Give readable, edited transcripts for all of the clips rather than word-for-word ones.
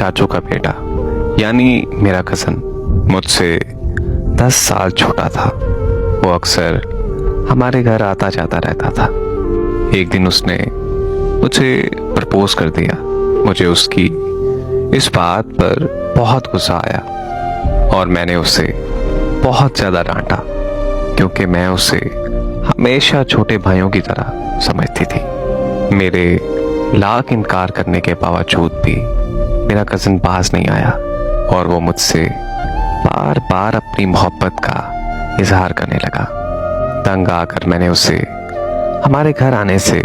चाचू का बेटा यानी मेरा कज़न मुझसे 10 साल छोटा था। वो अक्सर हमारे घर आता जाता रहता था। एक दिन उसने मुझे प्रपोज कर दिया। मुझे उसकी इस बात पर बहुत गुस्सा आया और मैंने उसे बहुत ज़्यादा डांटा, क्योंकि मैं उसे हमेशा छोटे भाइयों की तरह समझती थी। मेरे लाख इनकार करने के बावजूद भी मेरा कज़न पास नहीं आया और वो मुझसे बार बार अपनी मोहब्बत का इजहार करने लगा। तंग आकर मैंने उसे हमारे घर आने से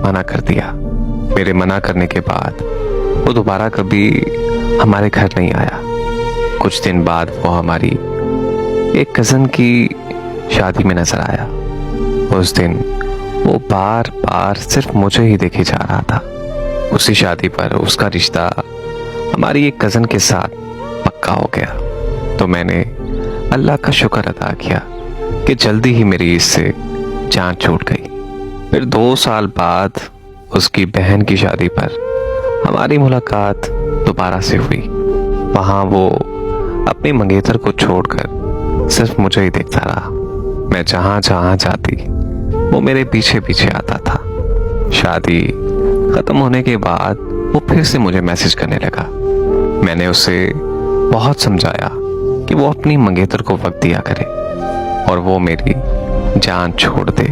मना कर दिया। मेरे मना करने के बाद वो दोबारा कभी हमारे घर नहीं आया। कुछ दिन बाद वो हमारी एक कज़न की शादी में नजर आया। उस दिन वो बार बार सिर्फ मुझे ही देखे जा रहा था। उसी शादी पर उसका रिश्ता हमारी एक कज़न के साथ पक्का हो गया। तो मैंने अल्लाह का शुक्र अदा किया कि जल्दी ही मेरी इससे जान छूट गई। फिर 2 साल बाद उसकी बहन की शादी पर हमारी मुलाकात दोबारा से हुई। वहाँ वो अपनी मंगेतर को छोड़कर सिर्फ मुझे ही देखता रहा। मैं जहाँ जहाँ जाती वो मेरे पीछे पीछे आता था। शादी खत्म होने के बाद वो फिर से मुझे मैसेज करने लगा। मैंने उसे बहुत समझाया कि वो अपनी मंगेतर को वक्त दिया करे और वो मेरी जान छोड़ दे,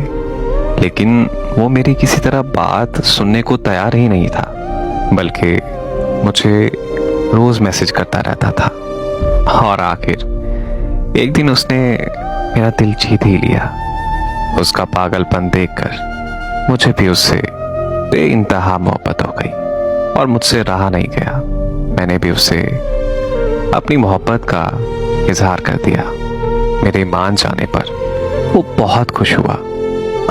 लेकिन वो मेरी किसी तरह बात सुनने को तैयार ही नहीं था, बल्कि मुझे रोज मैसेज करता रहता था। और आखिर एक दिन उसने मेरा दिल जीत ही लिया। उसका पागलपन देखकर मुझे भी उससे बेइंतहा मोहब्बत हो गई और मुझसे रहा नहीं गया। मैंने भी उससे अपनी मोहब्बत का इजहार कर दिया। मेरे मान जाने पर वो बहुत खुश हुआ।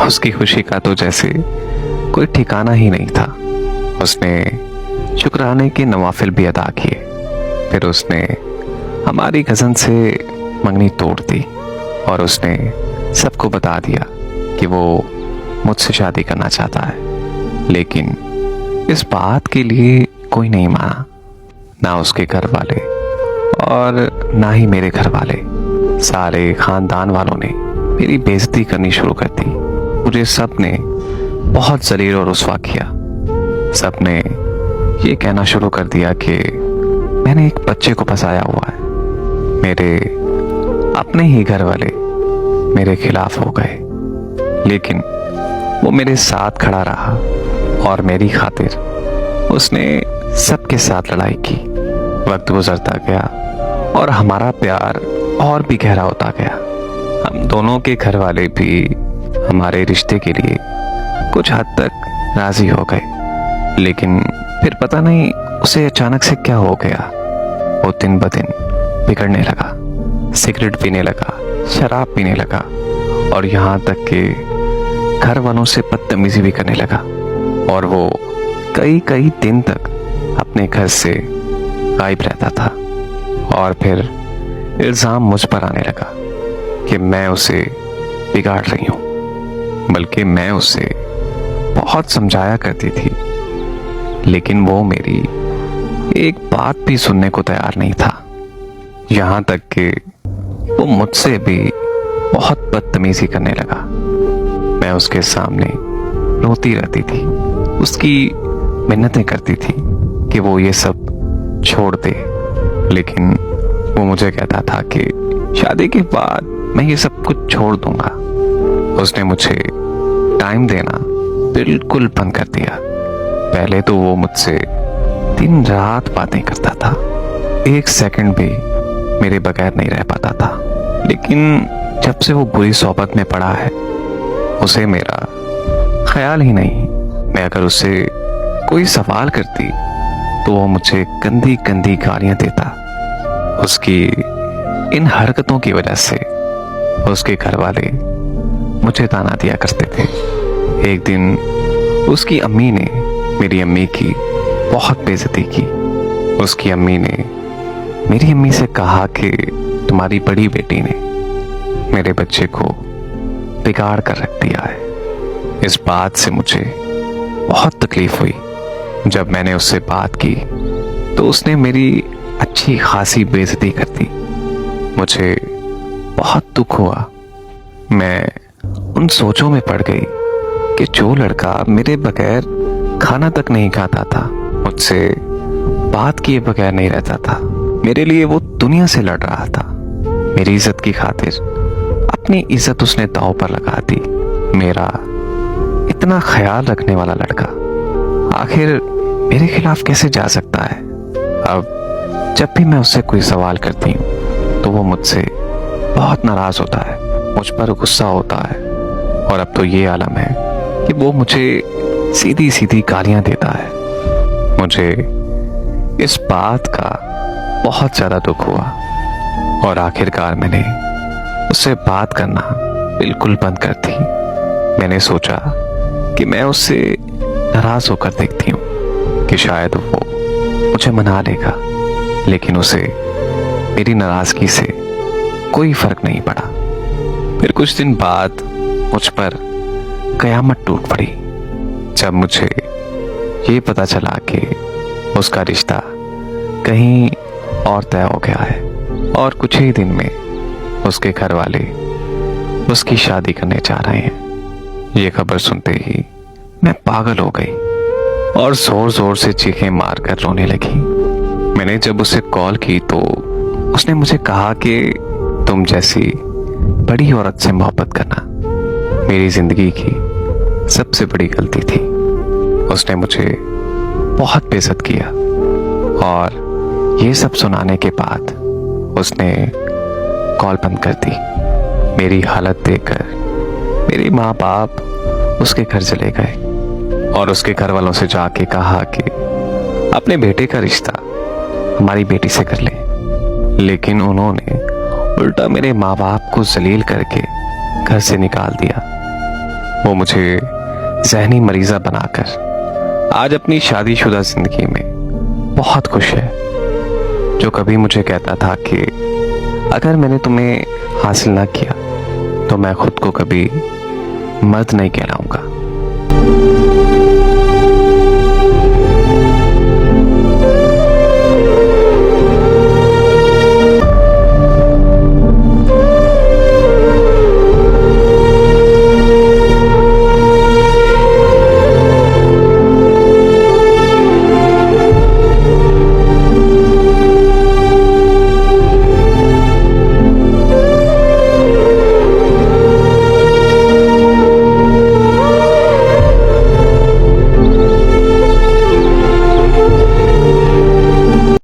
उसकी खुशी का तो जैसे कोई ठिकाना ही नहीं था। उसने शुक्राने के नवाफिल भी अदा किए। फिर उसने हमारी कज़न से मंगनी तोड़ दी और उसने सबको बता दिया कि वो मुझसे शादी करना चाहता है, लेकिन इस बात के लिए कोई नहीं माना, ना उसके घर वाले और ना ही मेरे घर वाले। सारे खानदान वालों ने मेरी बेइज्जती करनी शुरू कर दी। मुझे सब ने बहुत जलील और रुस्वा किया। सब ने ये कहना शुरू कर दिया कि मैंने एक बच्चे को फंसाया हुआ है। मेरे अपने ही घर वाले मेरे खिलाफ हो गए, लेकिन वो मेरे साथ खड़ा रहा और मेरी खातिर उसने सबके साथ लड़ाई की। वक्त गुजरता गया और हमारा प्यार और भी गहरा होता गया। हम दोनों के घर वाले भी हमारे रिश्ते के लिए कुछ हद तक राजी हो गए, लेकिन फिर पता नहीं उसे अचानक से क्या हो गया। वो दिन ब दिन बिगड़ने लगा, सिगरेट पीने लगा, शराब पीने लगा और यहाँ तक कि घर वालों से बदतमीजी भी करने लगा। और वो कई कई दिन तक अपने घर से गायब रहता था। और फिर इल्ज़ाम मुझ पर आने लगा कि मैं उसे बिगाड़ रही हूँ, बल्कि मैं उसे बहुत समझाया करती थी, लेकिन वो मेरी एक बात भी सुनने को तैयार नहीं था। यहाँ तक कि वो मुझसे भी बहुत बदतमीजी करने लगा। मैं उसके सामने रोती रहती थी, उसकी मिन्नतें करती थी कि वो ये सब छोड़ दे, लेकिन वो मुझे कहता था कि शादी के बाद मैं ये सब कुछ छोड़ दूंगा। उसने मुझे टाइम देना बिल्कुल बंद कर दिया। पहले तो वो मुझसे दिन रात बातें करता था, एक सेकंड भी मेरे बगैर नहीं रह पाता था। लेकिन जब से वो बुरी सोबत में पड़ा है, उसे मेरा ख्याल ही नहीं। मैं अगर उससे कोई सवाल करती तो वो मुझे गंदी गंदी गालियां देता। उसकी इन हरकतों की वजह से उसके घर वाले मुझे ताना दिया करते थे। एक दिन उसकी अम्मी ने मेरी अम्मी की बहुत बेइज्जती की। उसकी अम्मी ने मेरी अम्मी से कहा कि तुम्हारी बड़ी बेटी ने मेरे बच्चे को बिगाड़ कर रख दिया है। इस बात से मुझे बहुत तकलीफ हुई। जब मैंने उससे बात की तो उसने मेरी अच्छी खासी बेइज्जती कर दी। मुझे बहुत दुख हुआ। मैं उन सोचों में पड़ गई कि जो लड़का मेरे बगैर खाना तक नहीं खाता था, मुझसे बात किए बगैर नहीं रहता था, मेरे लिए वो दुनिया से लड़ रहा था। मेरी इज्जत की खातिर अपनी इज्जत उसने दांव पर लगा दी। मेरा इतना ख्याल रखने वाला लड़का आखिर मेरे खिलाफ कैसे जा सकता है? अब जब भी मैं उससे कोई सवाल करती हूँ तो वो मुझसे बहुत नाराज होता है, मुझ पर गुस्सा होता है, और अब तो ये आलम है कि वो मुझे सीधी सीधी गालियां देता है। मुझे इस बात का बहुत ज्यादा दुख हुआ और आखिरकार मैंने उससे बात करना बिल्कुल बंद कर दी। मैंने सोचा कि मैं उससे नाराज होकर देखती हूँ कि शायद वो मुझे मना लेगा, लेकिन उसे मेरी नाराजगी से कोई फर्क नहीं पड़ा। फिर कुछ दिन बाद मुझ पर कयामत टूट पड़ी जब मुझे ये पता चला कि उसका रिश्ता कहीं और तय हो गया है और कुछ ही दिन में उसके घर वाले उसकी शादी करने जा रहे हैं। ये खबर सुनते ही मैं पागल हो गई और जोर जोर से चीखें मारकर रोने लगी। मैंने जब उसे कॉल की तो उसने मुझे कहा कि तुम जैसी बड़ी औरत से मोहब्बत करना मेरी जिंदगी की सबसे बड़ी गलती थी। उसने मुझे बहुत बेइज्जत किया और ये सब सुनाने के बाद उसने कॉल बंद कर दी। मेरी हालत देखकर मेरे माँ बाप उसके घर चले गए और उसके घर वालों से जाके कहा कि अपने बेटे का रिश्ता हमारी बेटी से कर ले, लेकिन उन्होंने उल्टा मेरे माँ बाप को जलील करके घर से निकाल दिया। वो मुझे जहनी मरीजा बनाकर आज अपनी शादीशुदा जिंदगी में बहुत खुश है। जो कभी मुझे कहता था कि अगर मैंने तुम्हें हासिल ना किया तो मैं खुद को कभी मर्द नहीं कहलाऊंगा।